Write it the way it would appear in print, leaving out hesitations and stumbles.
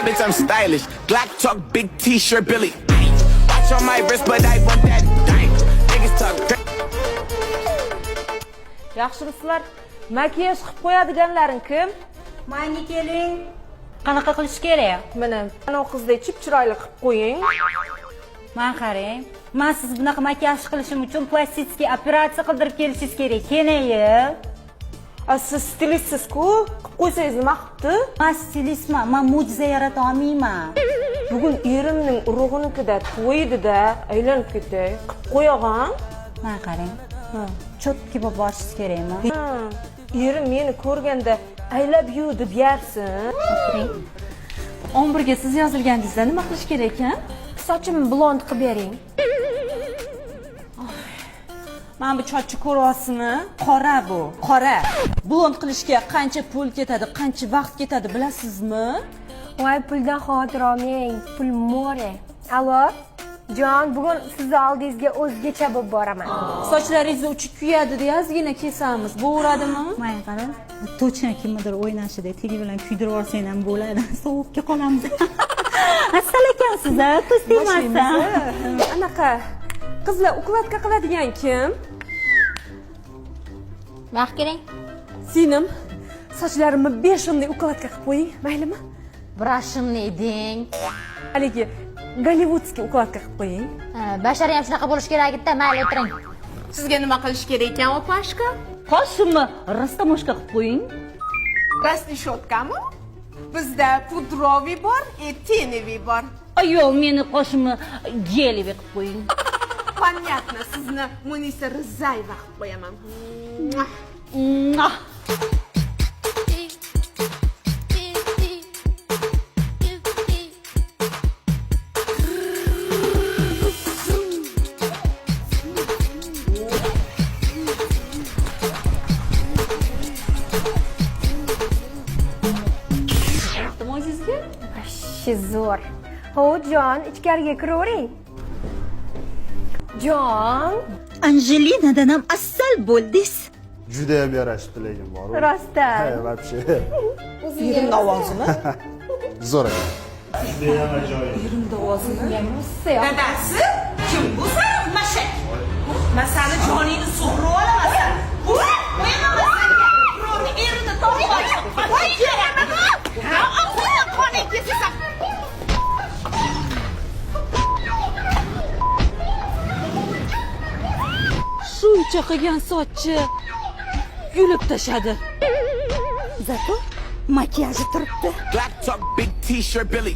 bitch, I'm stylish. Glock talk, big T-shirt, Billy. Watch on my wrist, but I want that diamond. Niggas talk crazy. Yaxshimisizlar? Makiyaj qilib qo'yadiganlaring kim? Menga keling. Qanaqa qilish kerak? Mana ana qizdek chip-chiroyli qilib qo'ying. Men qarang. Men siz bunaqa makiyaj qilishim uchun plastik operatsiya qildirib kelishingiz kerak. Keling. Siz stilistsiz-ku, qilib qo'ysangiz nima qilibdi? Men stilistman, men mo'jiza yarata olmayman. Bugun erimning urug'inikida to'ydi-da, aylanib ketay. Qilib qo'yag'an. Men qarang. Chotki bo'lib borishingiz kerakmi? Erim meni ko'rganda I love you deb yarsin. 11 ga siz yozilganingizda nima qilish kerak ekan? Sochimni blond qilib bering. Mana bu chochi ko'ryapsizmi? Qora bu, qora. Blond qilishga qancha pul ketadi, qancha vaqt ketadi bilasizmi? Voy, puldan xavotir olmang, pul more. Allo, jon, bugun sizni oldingizga o'zgacha bo'lib boraman. Sochlaringizni uchi kuyadi deb ozgina kesamiz. Bo'ladimi? Men qarang, to'chna kimnidir o'ynashida tili bilan kuydirib yuborsang ham bo'ladi. Sovuqga qolamiz. Asal ekansiz-a, tuz tegmasdan. Anaqa qizlar ukladka qiladigan kim? Vaqt keling. Singlim, sochlarimni 5 so'mlik ukladka qilib qo'ying, maylimi? Brashimni deng. Haligi Gollivudskiy ukladka qilib qo'ying. Bashari ham shunaqa bo'lish kerak-da, mayli o'tiring. Sizga nima qilish kerak ekan, opashka? Qoshimni rastamoshka qilib qo'ying. Rastishotkami? Bizda pudroviy bor, teneviy bor. Ayol, meni qoshimni geliga qilib qo'ying. Понятно, sizni Munisa Rizayeva qilib qo'yaman. Zo'r. Ho, jon, ichkariga kiravering. Jon, Anjelinadan ham asal bo'ldingiz. Juda ham yarashibdi lekin bor. rostdan. Ha, вообще. Erimning ovozimi? Zo'r ekan. Dadasi, kim bu sariq mashak? Masani joningni sug'urib olasan. Qo'yaman senga. Birovni erini topib olib. Voy, keraman. Ha, og'zingni qoning kesasan. Shuncha qilgan sochi yulib tashadi. Zato makiyaji turibdi. Glock talk, big T-shirt, Billy.